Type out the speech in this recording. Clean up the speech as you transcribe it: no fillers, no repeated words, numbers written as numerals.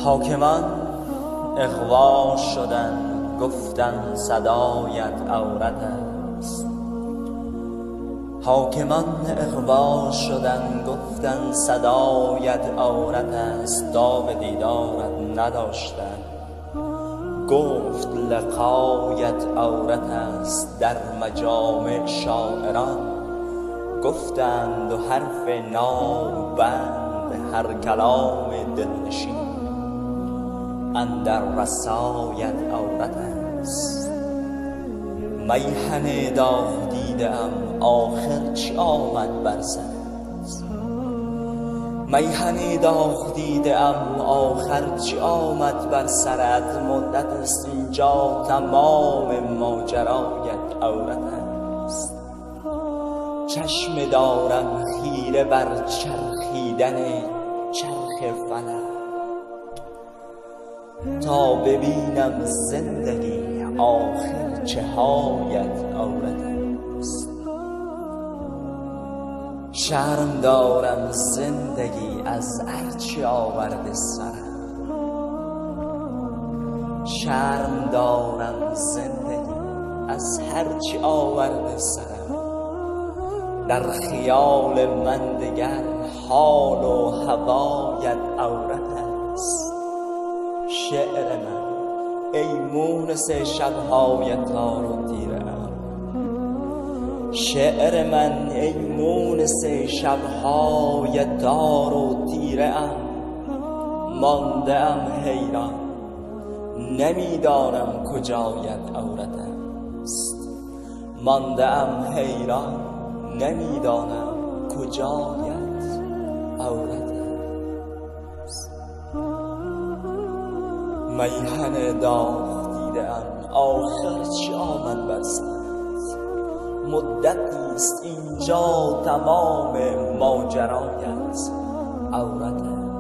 حاکمان اغوا شدن گفتن صدایت عورت است. حاکمان اغوا شدن گفتن صدایت عورت است. داغ دیدارت نداشتن گفت لقایت عورت است. در مجامع شاعران گفتند و حرف نابند هر کلام دلنشین اندر رسایت عورت است. میهن داغ دیدم آخر چی آمد بر سرت؟ میهن داغ دیدم آخر چی آمد بر سرت؟ مدت است اینجا تمام ماجرایت عورت است. چشم دارم خیره بر چرخیدن چرخ فلک تا ببینم زندگی آخر چه هایت عورت است. شرم دارم زندگی از هرچی آورده سرم. شرم دارم زندگی از هرچی آورده سرم. در خیال من دگر حال و هوایت عورت است. شعر من ای مونس شبهای تار و تیره‌ام. شعر من ای مونس شبهای تار و تیره‌ام. مانده‌ام حیران نمیدانم کجایت عورت است. مانده‌ام حیران نمیدانم کجایت عورت است. میهن داغ دیدم آخر چی آمد بر سرت؟ مدتی است اینجا تمام ماجرایت عورت است.